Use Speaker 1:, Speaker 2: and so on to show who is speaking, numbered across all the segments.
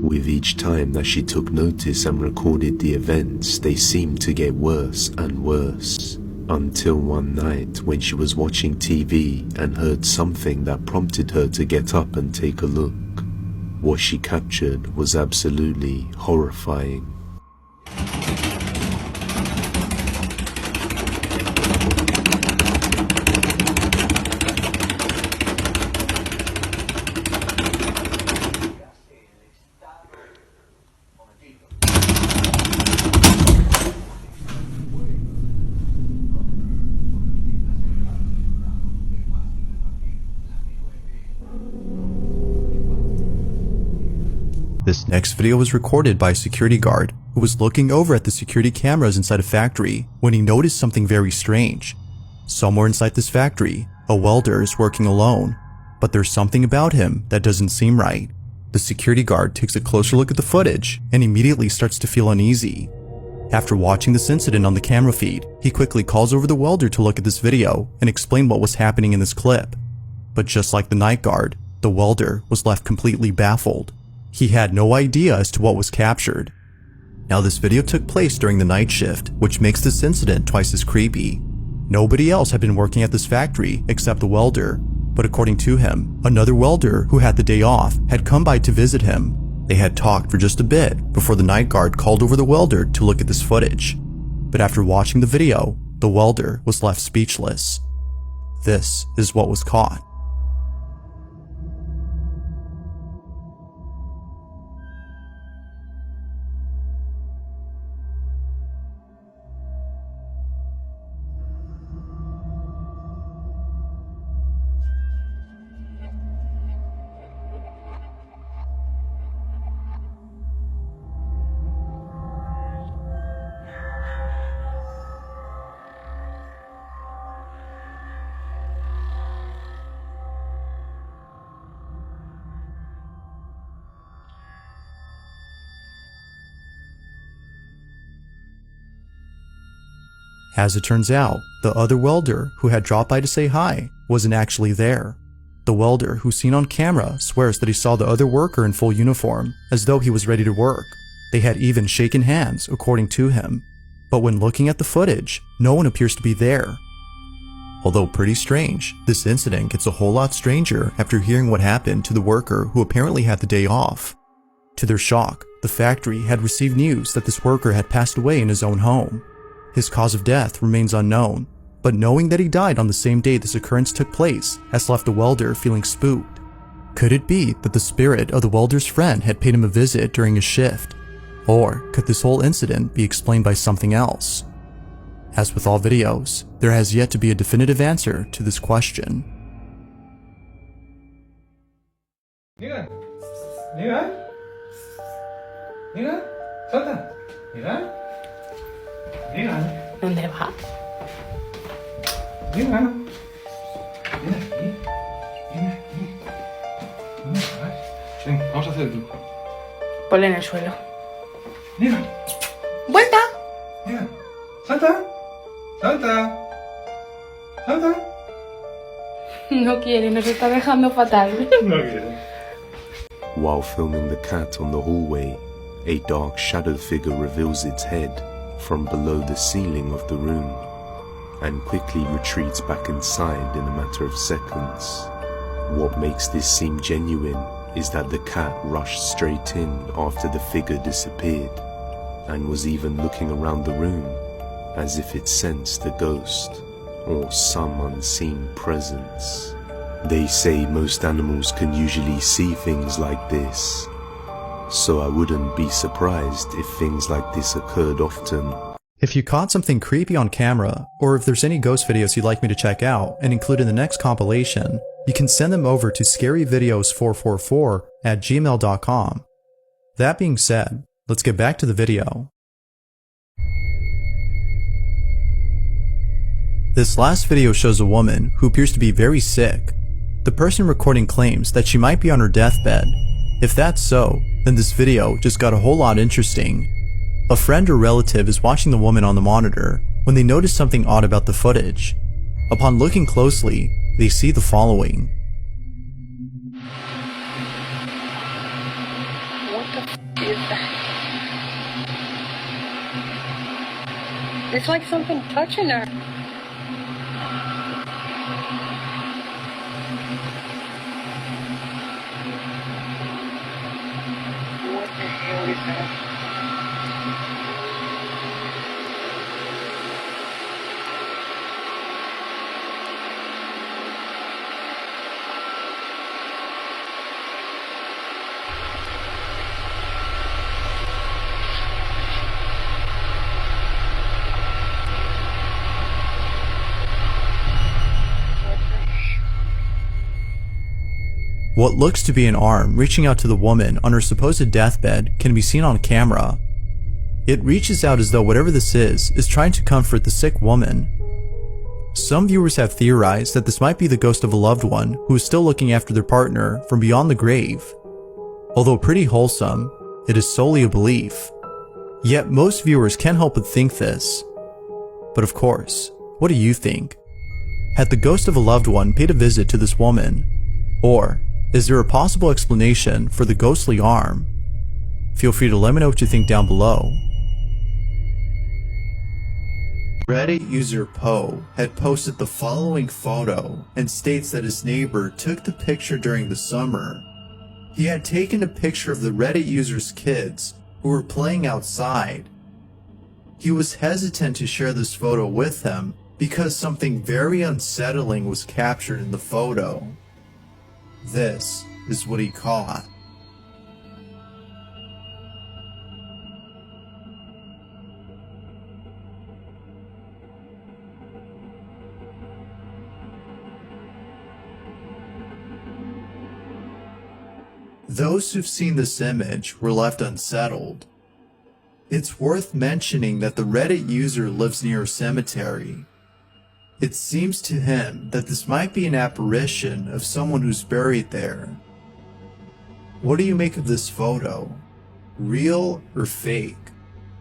Speaker 1: With each time that she took notice and recorded the events, they seemed to get worse and worse. Until one night when she was watching TV and heard something that prompted her to get up and take a look. What she captured was absolutely horrifying.
Speaker 2: This next video was recorded by a security guard who was looking over at the security cameras inside a factory when he noticed something very strange. Somewhere inside this factory, a welder is working alone, but there's something about him that doesn't seem right. The security guard takes a closer look at the footage and immediately starts to feel uneasy. After watching this incident on the camera feed, he quickly calls over the welder to look at this video and explain what was happening in this clip. But just like the night guard, the welder was left completely baffled. He had no idea as to what was captured. Now this video took place during the night shift, which makes this incident twice as creepy. Nobody else had been working at this factory except the welder, but according to him, another welder who had the day off had come by to visit him. They had talked for just a bit before the night guard called over the welder to look at this footage. But after watching the video, the welder was left speechless. This is what was caught. As it turns out, the other welder who had dropped by to say hi wasn't actually there. The welder who's seen on camera swears that he saw the other worker in full uniform, as though he was ready to work. They had even shaken hands, according to him. But when looking at the footage, no one appears to be there. Although pretty strange, this incident gets a whole lot stranger after hearing what happened to the worker who apparently had the day off. To their shock, the factory had received news that this worker had passed away in his own home. His cause of death remains unknown, but knowing that he died on the same day this occurrence took place has left the welder feeling spooked. Could it be that the spirit of the welder's friend had paid him a visit during his shift? Or could this whole incident be explained by something else? As with all videos, there has yet to be a definitive answer to this question.
Speaker 3: Mira, mira, mira, salta, mira.
Speaker 4: ¿Dónde va?
Speaker 3: Mira, mira aquí, mira aquí. ¿Dónde vas? Ven, vamos a hacer el truco.
Speaker 4: Ponle en el suelo.
Speaker 3: Mira,
Speaker 4: ¡Vuelta!
Speaker 3: mira, salta, salta, salta.
Speaker 4: No quiere, nos está dejando fatal.
Speaker 3: No quiere.
Speaker 1: While filming the cat on the hallway, a dark shadow figure reveals its head from below the ceiling of the room and quickly retreats back inside in a matter of seconds. What makes this seem genuine is that the cat rushed straight in after the figure disappeared and was even looking around the room as if it sensed a ghost or some unseen presence. They say most animals can usually see things like this, so I wouldn't be surprised if things like this occurred often.
Speaker 2: If you caught something creepy on camera, or if there's any ghost videos you'd like me to check out and include in the next compilation, you can send them over to scaryvideos444@gmail.com. That being said, let's get back to the video. This last video shows a woman who appears to be very sick. The person recording claims that she might be on her deathbed. If that's so, then this video just got a whole lot interesting. A friend or relative is watching the woman on the monitor when they notice something odd about the footage. Upon looking closely, they see the following.
Speaker 4: What the
Speaker 5: It's like something touching her. What the hell is that?
Speaker 2: What looks to be an arm reaching out to the woman on her supposed deathbed can be seen on camera. It reaches out as though whatever this is trying to comfort the sick woman. Some viewers have theorized that this might be the ghost of a loved one who is still looking after their partner from beyond the grave. Although pretty wholesome, it is solely a belief. Yet most viewers can't help but think this. But of course, what do you think? Had the ghost of a loved one paid a visit to this woman? Or is there a possible explanation for the ghostly arm? Feel free to let me know what you think down below. Reddit user Poe had posted the following photo and states that his neighbor took the picture during the summer. He had taken a picture of the Reddit user's kids who were playing outside. He was hesitant to share this photo with them because something very unsettling was captured in the photo. This is what he caught. Those who've seen this image were left unsettled. It's worth mentioning that the Reddit user lives near a cemetery. It seems to him that this might be an apparition of someone who's buried there. What do you make of this photo? Real or fake?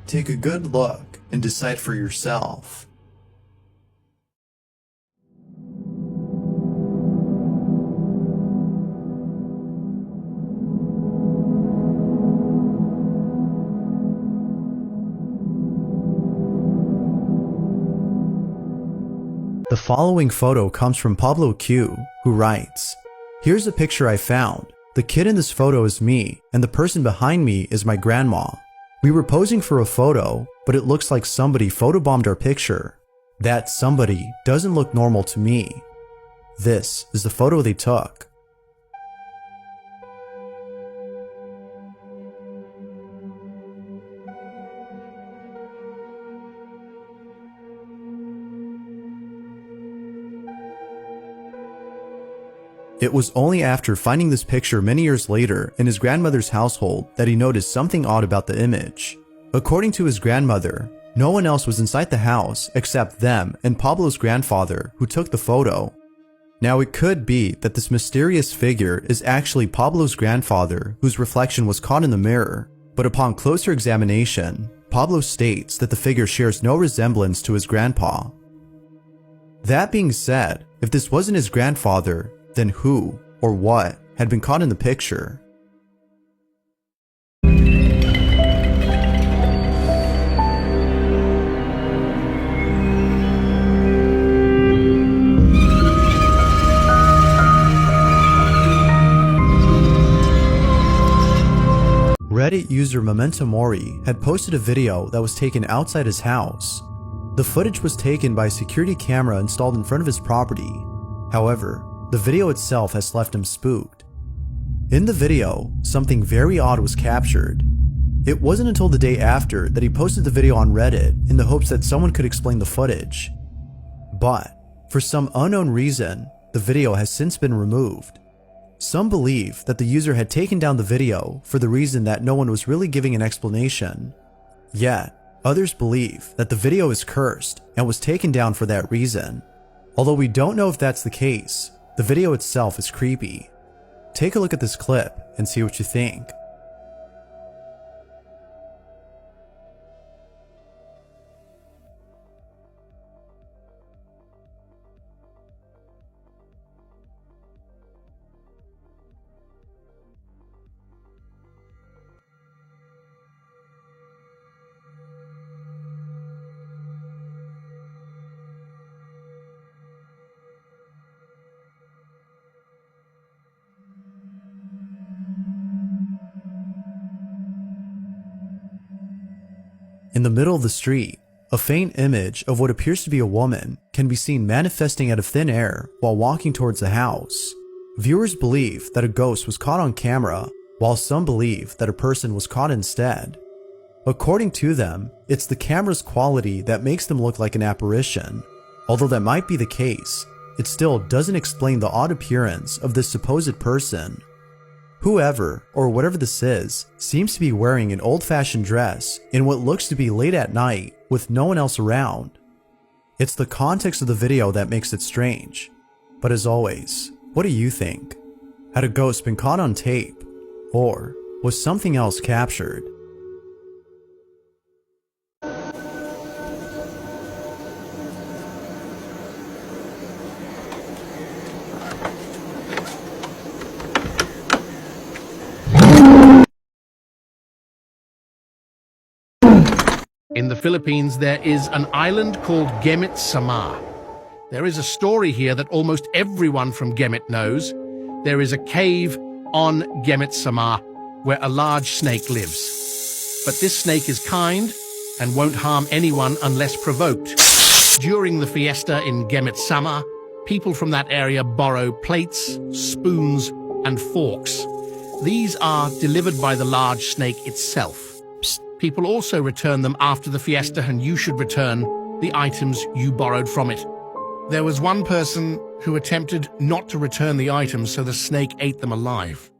Speaker 2: Take a good look and decide for yourself. The following photo comes from Pablo Q, who writes, "Here's a picture I found. The kid in this photo is me, and the person behind me is my grandma. We were posing for a photo, but it looks like somebody photobombed our picture. That somebody doesn't look normal to me. This is the photo they took." It was only after finding this picture many years later in his grandmother's household that he noticed something odd about the image. According to his grandmother, no one else was inside the house except them and Pablo's grandfather who took the photo. Now it could be that this mysterious figure is actually Pablo's grandfather whose reflection was caught in the mirror, but upon closer examination, Pablo states that the figure shares no resemblance to his grandpa. That being said, if this wasn't his grandfather, then who or what had been caught in the picture? Reddit user Memento Mori had posted a video that was taken outside his house. The footage was taken by a security camera installed in front of his property. However, the video itself has left him spooked. In the video, something very odd was captured. It wasn't until the day after that he posted the video on Reddit in the hopes that someone could explain the footage. But, for some unknown reason, the video has since been removed. Some believe that the user had taken down the video for the reason that no one was really giving an explanation. Yet, others believe that the video is cursed and was taken down for that reason. Although we don't know if that's the case, the video itself is creepy. Take a look at this clip and see what you think. In the middle of the street, a faint image of what appears to be a woman can be seen manifesting out of thin air while walking towards the house. Viewers believe that a ghost was caught on camera, while some believe that a person was caught instead. According to them, it's the camera's quality that makes them look like an apparition. Although that might be the case, it still doesn't explain the odd appearance of this supposed person. Whoever, or whatever this is, seems to be wearing an old-fashioned dress in what looks to be late at night with no one else around. It's the context of the video that makes it strange. But as always, what do you think? Had a ghost been caught on tape? Or was something else captured?
Speaker 6: In the Philippines, there is an island called Gemit Samar. There is a story here that almost everyone from Gemit knows. There is a cave on Gemit Samar where a large snake lives. But this snake is kind and won't harm anyone unless provoked. During the fiesta in Gemit Samar, people from that area borrow plates, spoons, and forks. These are delivered by the large snake itself. People also return them after the fiesta, and you should return the items you borrowed from it. There was one person who attempted not to return the items, so the snake ate them alive.